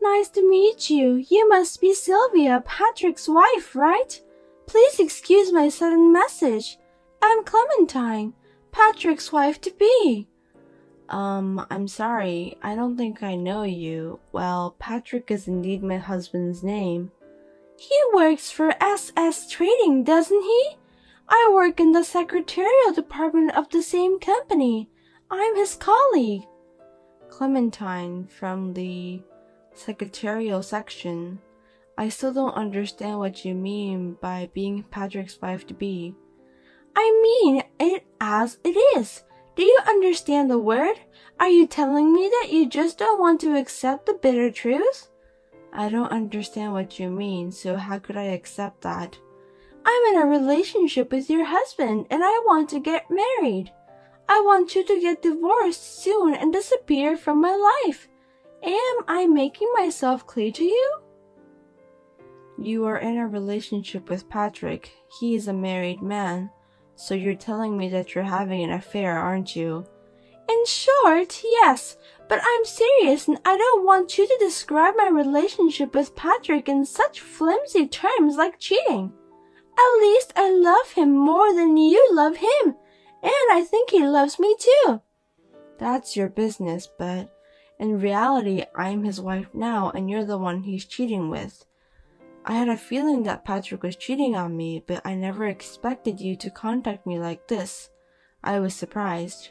Nice to meet you. You must be Sylvia, Patrick's wife, right? Please excuse my sudden message. I'm Clementine, Patrick's wife-to-be. I'm sorry. I don't think I know you. Well, Patrick is indeed my husband's name. He works for SS Trading, doesn't he? I work in the secretarial department of the same company. I'm his colleague. Clementine, from the secretarial section. I still don't understand what you mean by being Patrick's wife-to-be. I mean it as it is. Do you understand the word? Are you telling me that you just don't want to accept the bitter truth? I don't understand what you mean, so how could I accept that? I'm in a relationship with your husband and I want to get married. I want you to get divorced soon and disappear from my life. Am I making myself clear to you? You are in a relationship with Patrick. He is a married man. So you're telling me that you're having an affair, aren't you? In short, yes, but I'm serious and I don't want you to describe my relationship with Patrick in such flimsy terms like cheating. At least I love him more than you love him, and I think he loves me too. That's your business, but in reality, I'm his wife now and you're the one he's cheating with. I had a feeling that Patrick was cheating on me, but I never expected you to contact me like this. I was surprised.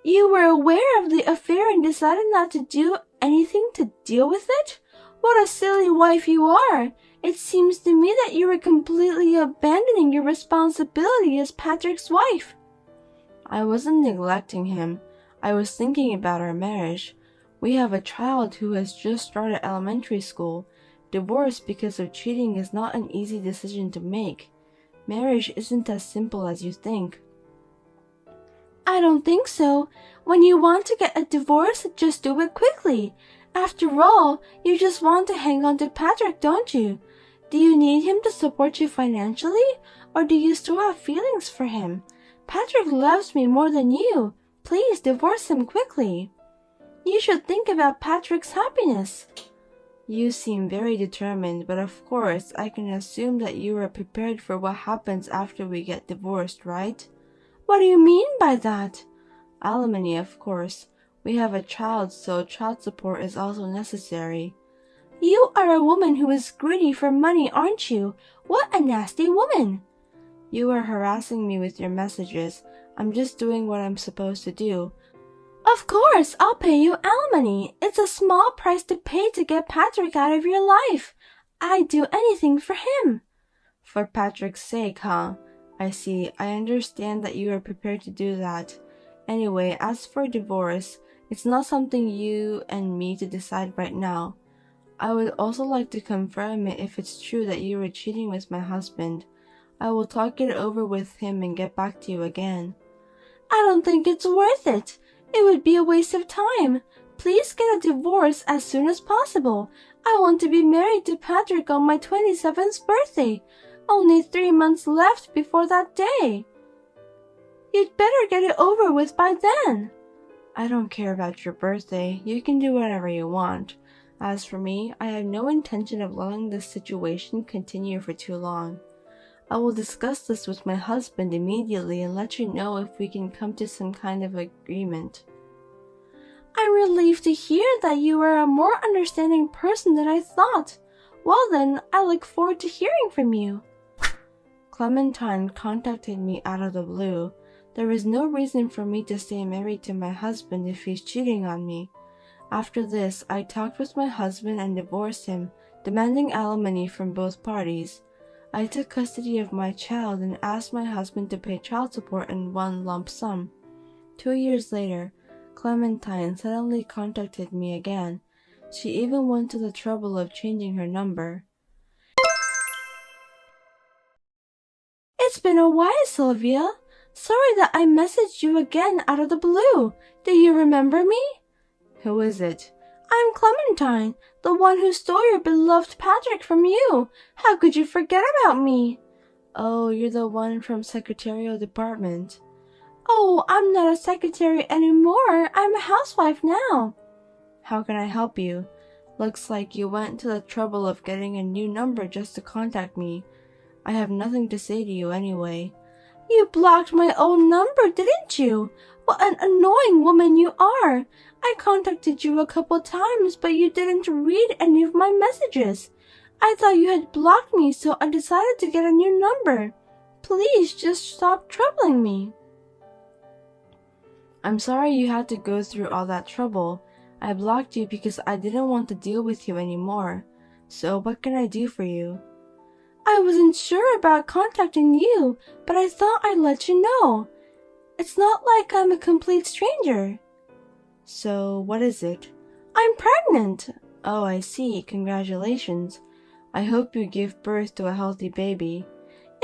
You were aware of the affair and decided not to do anything to deal with it? What a silly wife you are! It seems to me that you were completely abandoning your responsibility as Patrick's wife. I wasn't neglecting him. I was thinking about our marriage. We have a child who has just started elementary school. Divorce because of cheating is not an easy decision to make. Marriage isn't as simple as you think. I don't think so. When you want to get a divorce, just do it quickly. After all, you just want to hang on to Patrick, don't you? Do you need him to support you financially, or do you still have feelings for him? Patrick loves me more than you. Please divorce him quickly. You should think about Patrick's happiness. You seem very determined, but of course, I can assume that you are prepared for what happens after we get divorced, right? What do you mean by that? Alimony, of course. We have a child, so child support is also necessary. You are a woman who is greedy for money, aren't you? What a nasty woman! You are harassing me with your messages. I'm just doing what I'm supposed to do. Of course, I'll pay you alimony. It's a small price to pay to get Patrick out of your life. I'd do anything for him. For Patrick's sake, huh? I see. I understand that you are prepared to do that. Anyway, as for divorce, it's not something you and me to decide right now. I would also like to confirm it if it's true that you were cheating with my husband. I will talk it over with him and get back to you again. I don't think it's worth it. It would be a waste of time. Please get a divorce as soon as possible. I want to be married to Patrick on my 27th birthday. Only 3 months left before that day. You'd better get it over with by then. I don't care about your birthday. You can do whatever you want. As for me, I have no intention of letting this situation continue for too long. I will discuss this with my husband immediately and let you know if we can come to some kind of agreement. I'm relieved to hear that you are a more understanding person than I thought. Well then, I look forward to hearing from you. Clementine contacted me out of the blue. There is no reason for me to stay married to my husband if he's cheating on me. After this, I talked with my husband and divorced him, demanding alimony from both parties. I took custody of my child and asked my husband to pay child support in one lump sum. 2 years later, Clementine suddenly contacted me again. She even went to the trouble of changing her number. It's been a while, Sylvia. Sorry that I messaged you again out of the blue. Do you remember me? Who is it? I'm Clementine, the one who stole your beloved Patrick from you. How could you forget about me? Oh, you're the one from Secretarial Department. Oh, I'm not a secretary anymore. I'm a housewife now. How can I help you? Looks like you went to the trouble of getting a new number just to contact me. I have nothing to say to you anyway. You blocked my old number, didn't you? What an annoying woman you are. I contacted you a couple times, but you didn't read any of my messages. I thought you had blocked me, so I decided to get a new number. Please just stop troubling me. I'm sorry you had to go through all that trouble. I blocked you because I didn't want to deal with you anymore. So what can I do for you? I wasn't sure about contacting you, but I thought I'd let you know. It's not like I'm a complete stranger. So what is it? I'm pregnant. Oh, I see. Congratulations. I hope you give birth to a healthy baby.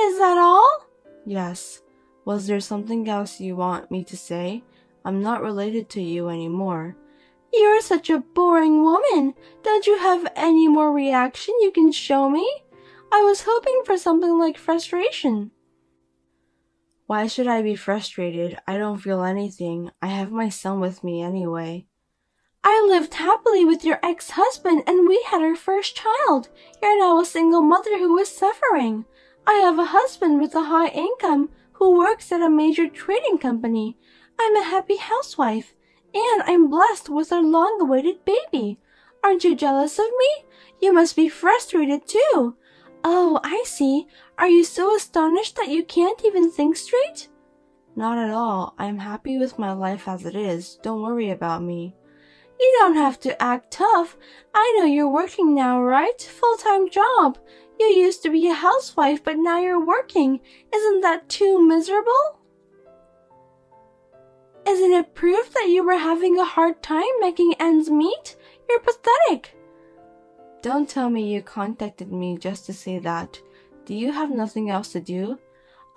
Is that all? Yes. Was there something else you want me to say? I'm not related to you anymore. You're such a boring woman. Don't you have any more reaction you can show me? I was hoping for something like frustration. Why should I be frustrated? I don't feel anything. I have my son with me anyway. I lived happily with your ex-husband and we had our first child. You're now a single mother who is suffering. I have a husband with a high income who works at a major trading company. I'm a happy housewife, and I'm blessed with a long-awaited baby. Aren't you jealous of me? You must be frustrated too. Oh, I see. Are you so astonished that you can't even think straight? Not at all. I'm happy with my life as it is. Don't worry about me. You don't have to act tough. I know you're working now, right? Full-time job. You used to be a housewife, but now you're working. Isn't that too miserable? Isn't it proof that you were having a hard time making ends meet? You're pathetic. Don't tell me you contacted me just to say that. Do you have nothing else to do?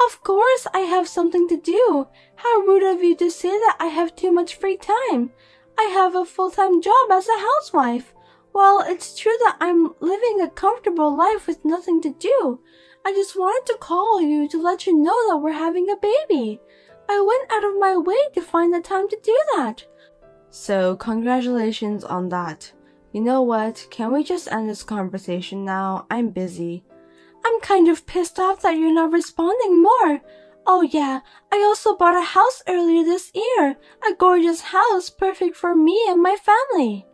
Of course I have something to do. How rude of you to say that I have too much free time. I have a full-time job as a housewife. Well, it's true that I'm living a comfortable life with nothing to do. I just wanted to call you to let you know that we're having a baby. I went out of my way to find the time to do that. So, congratulations on that. You know what? Can we just end this conversation now? I'm busy. I'm kind of pissed off that you're not responding more. Oh yeah, I also bought a house earlier this year. A gorgeous house, perfect for me and my family.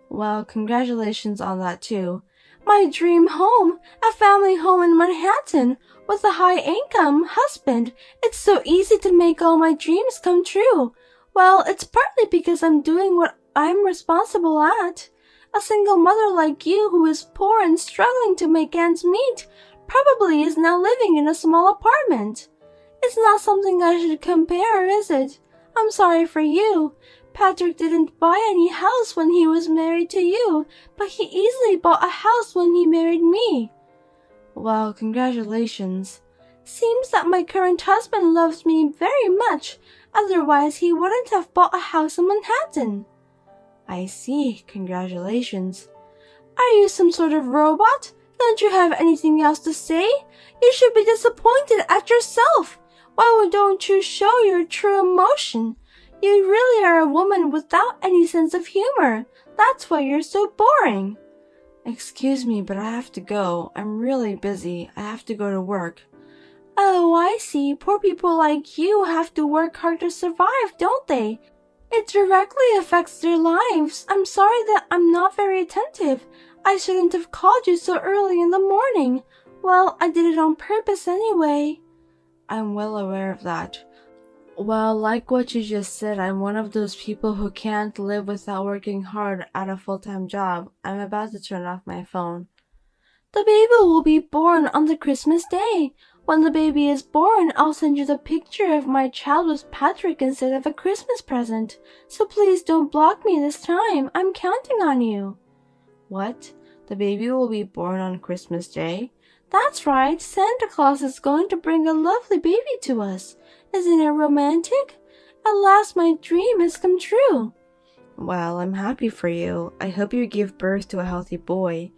Well, congratulations on that too. My dream home, a family home in Manhattan, with a high-income husband. It's so easy to make all my dreams come true. Well, it's partly because I'm doing what I'm responsible at. A single mother like you who is poor and struggling to make ends meet probably is now living in a small apartment. It's not something I should compare, is it? I'm sorry for you. Patrick didn't buy any house when he was married to you, but he easily bought a house when he married me. Well, congratulations. Seems that my current husband loves me very much, otherwise he wouldn't have bought a house in Manhattan. I see. Congratulations. Are you some sort of robot? Don't you have anything else to say? You should be disappointed at yourself. Why don't you show your true emotion? You really are a woman without any sense of humor. That's why you're so boring. Excuse me, but I have to go. I'm really busy. I have to go to work. Oh, I see. Poor people like you have to work hard to survive, don't they? It directly affects their lives. I'm sorry that I'm not very attentive. I shouldn't have called you so early in the morning. Well, I did it on purpose anyway. I'm well aware of that. Well, like what you just said, I'm one of those people who can't live without working hard at a full-time job. I'm about to turn off my phone. The baby will be born on the Christmas day. When the baby is born, I'll send you the picture of my child with Patrick instead of a Christmas present. So please don't block me this time. I'm counting on you. What? The baby will be born on Christmas Day? That's right. Santa Claus is going to bring a lovely baby to us. Isn't it romantic? At last my dream has come true. Well, I'm happy for you. I hope you give birth to a healthy boy.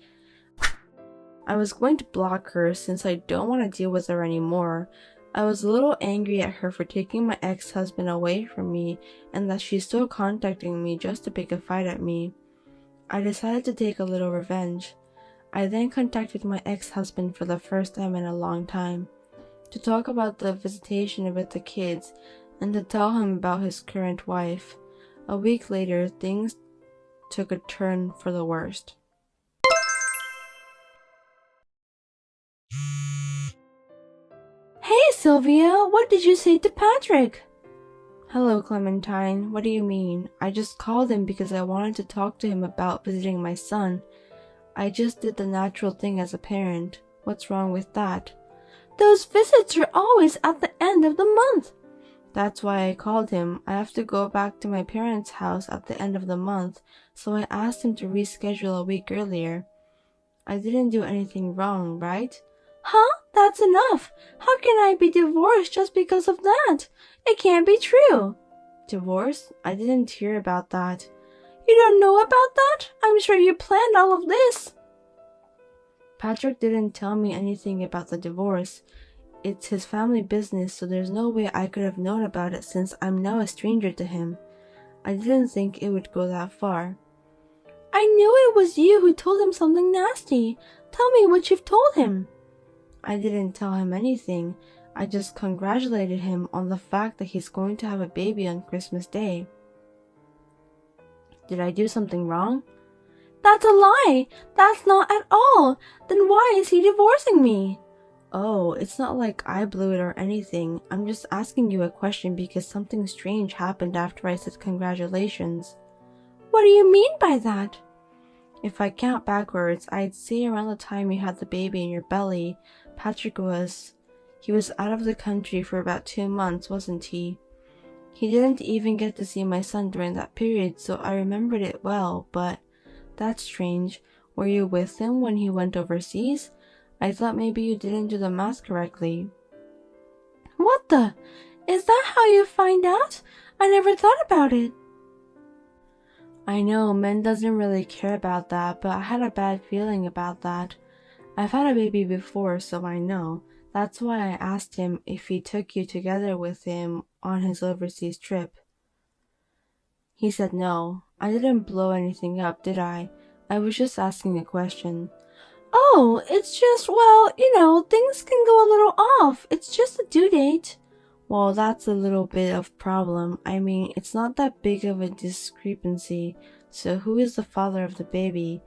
I was going to block her since I don't want to deal with her anymore. I was a little angry at her for taking my ex-husband away from me and that she's still contacting me just to pick a fight at me. I decided to take a little revenge. I then contacted my ex-husband for the first time in a long time, to talk about the visitation with the kids and to tell him about his current wife. A week later, things took a turn for the worst. Hey Sylvia, what did you say to Patrick? Hello Clementine, what do you mean? I just called him because I wanted to talk to him about visiting my son. I just did the natural thing as a parent. What's wrong with that? Those visits are always at the end of the month. That's why I called him. I have to go back to my parents' house at the end of the month, so I asked him to reschedule a week earlier. I didn't do anything wrong, right? Huh? That's enough. How can I be divorced just because of that? It can't be true. Divorce? I didn't hear about that. You don't know about that? I'm sure you planned all of this. Patrick didn't tell me anything about the divorce. It's his family business, so there's no way I could have known about it since I'm now a stranger to him. I didn't think it would go that far. I knew it was you who told him something nasty. Tell me what you've told him. I didn't tell him anything. I just congratulated him on the fact that he's going to have a baby on Christmas Day. Did I do something wrong? That's a lie! That's not at all! Then why is he divorcing me? Oh, it's not like I blew it or anything. I'm just asking you a question because something strange happened after I said congratulations. What do you mean by that? If I count backwards, I'd say around the time you had the baby in your belly, Patrick was out of the country for about 2 months, wasn't he? He didn't even get to see my son during that period, so I remembered it well, but that's strange. Were you with him when he went overseas? I thought maybe you didn't do the math correctly. What the? Is that how you find out? I never thought about it. I know, men doesn't really care about that, but I had a bad feeling about that. I've had a baby before, so I know. That's why I asked him if he took you together with him on his overseas trip. He said no. I didn't blow anything up, did I? I was just asking a question. Oh, it's just, well, things can go a little off. It's just a due date. Well, that's a little bit of problem. I mean, it's not that big of a discrepancy. So who is the father of the baby?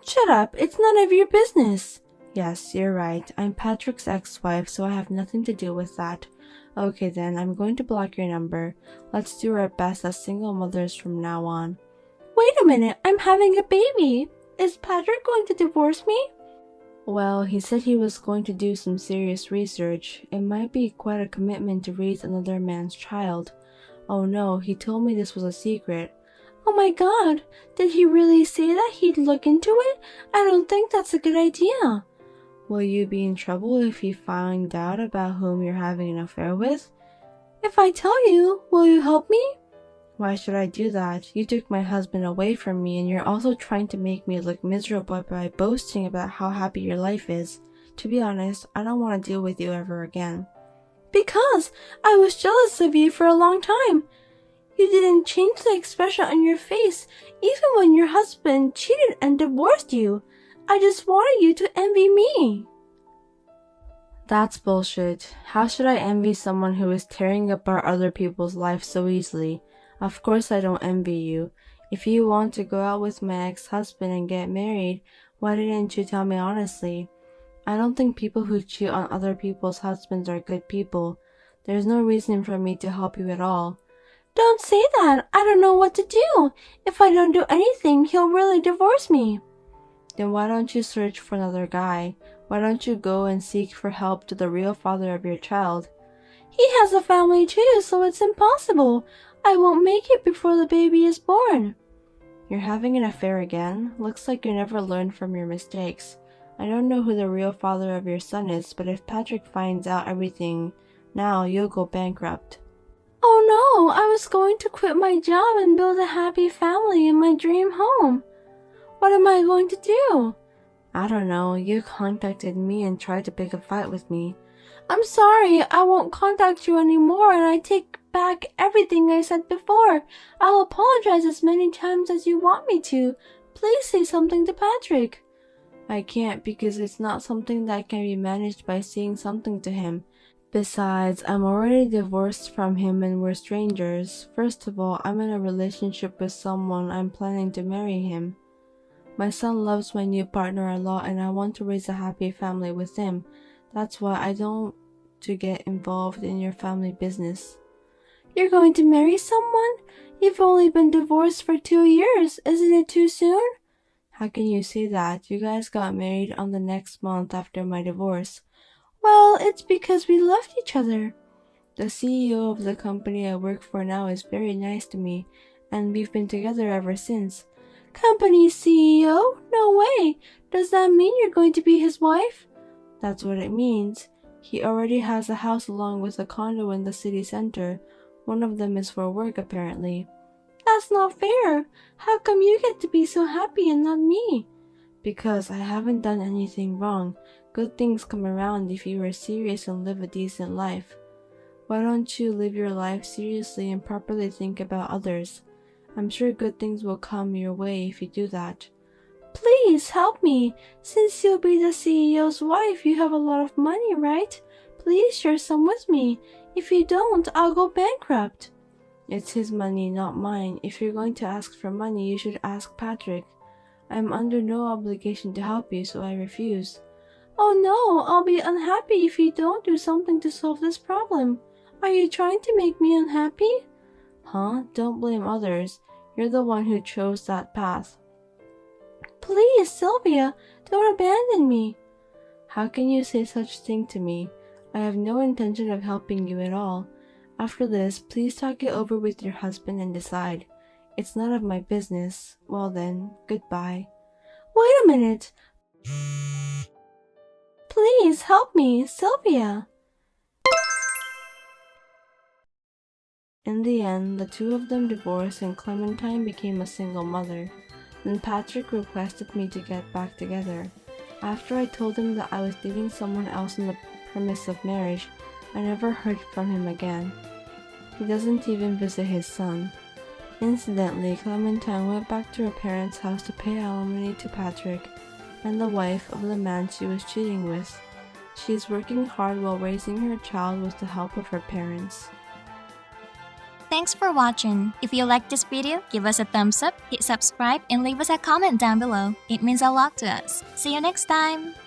Shut up, it's none of your business. Yes, you're right. I'm Patrick's ex-wife, so I have nothing to do with that. Okay then, I'm going to block your number. Let's do our best as single mothers from now on. Wait a minute, I'm having a baby. Is Patrick going to divorce me? Well, he said he was going to do some serious research. It might be quite a commitment to raise another man's child. Oh no, he told me this was a secret. Oh my god, did he really say that he'd look into it? I don't think that's a good idea. Will you be in trouble if he finds out about whom you're having an affair with? If I tell you, will you help me? Why should I do that? You took my husband away from me and you're also trying to make me look miserable by boasting about how happy your life is. To be honest, I don't want to deal with you ever again. Because I was jealous of you for a long time. You didn't change the expression on your face even when your husband cheated and divorced you. I just wanted you to envy me. That's bullshit. How should I envy someone who is tearing apart other people's lives so easily? Of course I don't envy you. If you want to go out with my ex-husband and get married, why didn't you tell me honestly? I don't think people who cheat on other people's husbands are good people. There's no reason for me to help you at all. Don't say that. I don't know what to do. If I don't do anything, he'll really divorce me. Then why don't you search for another guy? Why don't you go and seek for help to the real father of your child? He has a family too, so it's impossible. I won't make it before the baby is born. You're having an affair again? Looks like you never learned from your mistakes. I don't know who the real father of your son is, but if Patrick finds out everything now, you'll go bankrupt. Oh no, I was going to quit my job and build a happy family in my dream home. What am I going to do? I don't know. You contacted me and tried to pick a fight with me. I'm sorry. I won't contact you anymore and I take back everything I said before. I'll apologize as many times as you want me to. Please say something to Patrick. I can't because it's not something that can be managed by saying something to him. Besides, I'm already divorced from him and we're strangers. First of all, I'm in a relationship with someone. I'm planning to marry him. My son loves my new partner a lot and I want to raise a happy family with him. That's why I don't to get involved in your family business. You're going to marry someone? You've only been divorced for 2 years. Isn't it too soon? How can you say that? You guys got married on the next month after my divorce. Well, it's because we loved each other. The CEO of the company I work for now is very nice to me, and we've been together ever since. Company CEO? No way! Does that mean you're going to be his wife? That's what it means. He already has a house along with a condo in the city center. One of them is for work, apparently. That's not fair. How come you get to be so happy and not me? Because I haven't done anything wrong. Good things come around if you are serious and live a decent life. Why don't you live your life seriously and properly think about others? I'm sure good things will come your way if you do that. Please help me. Since you'll be the CEO's wife, you have a lot of money, right? Please share some with me. If you don't, I'll go bankrupt. It's his money, not mine. If you're going to ask for money, you should ask Patrick. I'm under no obligation to help you, so I refuse. Oh no, I'll be unhappy if you don't do something to solve this problem. Are you trying to make me unhappy? Huh? Don't blame others. You're the one who chose that path. Please, Sylvia, don't abandon me. How can you say such thing to me? I have no intention of helping you at all. After this, please talk it over with your husband and decide. It's none of my business. Well then, goodbye. Wait a minute. Please help me, Sylvia. In the end, the two of them divorced and Clementine became a single mother. Then Patrick requested me to get back together. After I told him that I was dating someone else on the premise of marriage, I never heard from him again. He doesn't even visit his son. Incidentally, Clementine went back to her parents' house to pay alimony to Patrick and the wife of the man she was cheating with. She is working hard while raising her child with the help of her parents. Thanks for watching. If you liked this video, give us a thumbs up, hit subscribe, and leave us a comment down below. It means a lot to us. See you next time!